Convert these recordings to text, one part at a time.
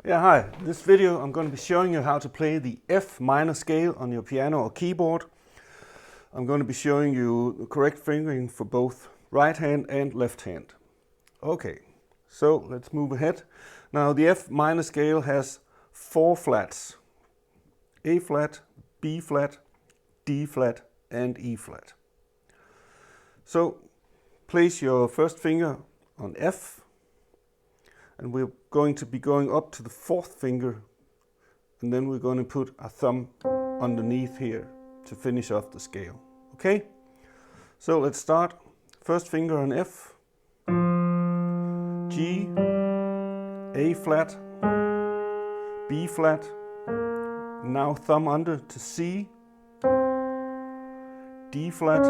Yeah, hi. This video I'm going to be showing you how to play the F minor scale on your piano or keyboard. I'm going to be showing you the correct fingering for both right hand and left hand. Okay, so let's move ahead. Now the F minor scale has 4 flats: A flat, B flat, D flat and E flat. So place your first finger on F, and we're going to be going up to the 4th finger, and then we're going to put our thumb underneath here to finish off the scale. Okay? So let's start. First finger on F, G, A flat, B flat, now thumb under to C, D flat,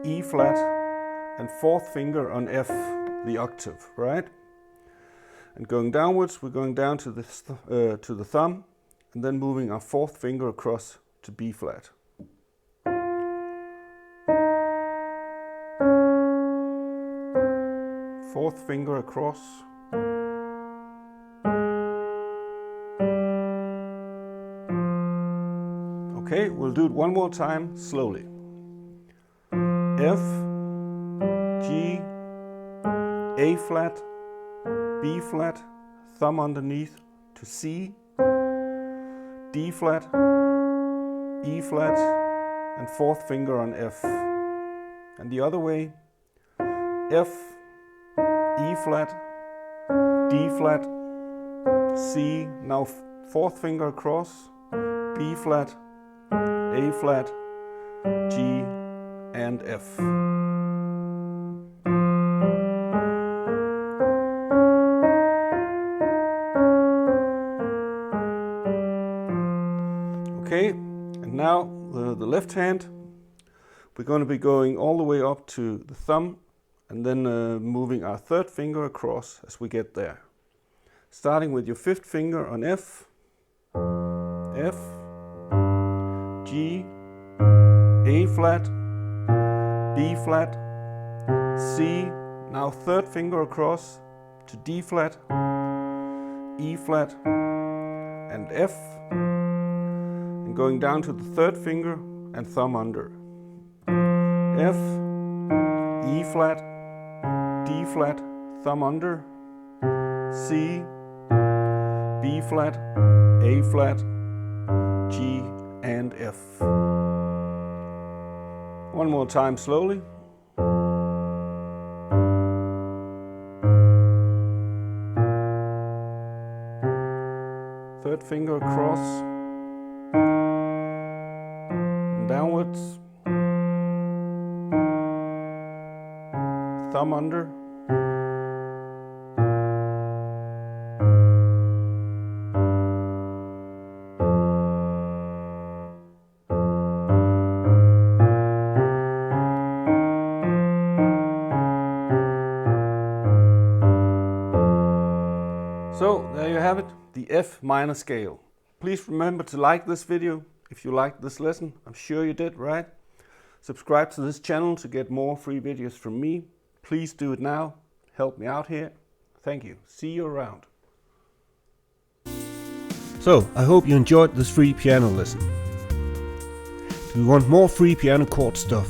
E flat, and 4th finger on F, the octave, right? And going downwards, we're going down to the thumb, and then moving our 4th finger across to B flat. Fourth finger across. Okay, we'll do it one more time, slowly. F, G, A flat, B flat, thumb underneath to C, D flat, E flat, and 4th finger on F. And the other way, F, E flat, D flat, C, now 4th finger across, B flat, A flat, G, and F. Okay, and now the left hand, we're going to be going all the way up to the thumb, and then moving our 3rd finger across as we get there. Starting with your 5th finger on F, F, G, A flat, B flat, C, now 3rd finger across to D flat, E flat, and F, and going down to the 3rd finger and thumb under. F, E flat, D flat, thumb under, C, B flat, A flat, G, and F. One more time slowly. Third finger across, and downwards, thumb under, so there you have it, the F minor scale. Please remember to like this video if you liked this lesson. I'm sure you did, right? Subscribe to this channel to get more free videos from me. Please do it now. Help me out here. Thank you. See you around. So, I hope you enjoyed this free piano lesson. If you want more free piano chord stuff,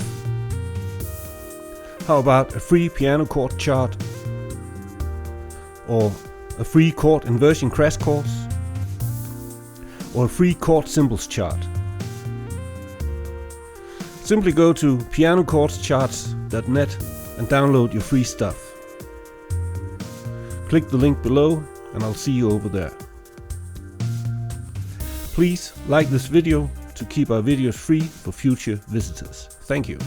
how about a free piano chord chart? Or a free chord inversion crash course? Or a free chord symbols chart? Simply go to pianochordcharts.net and download your free stuff. Click the link below and I'll see you over there. Please like this video to keep our videos free for future visitors. Thank you.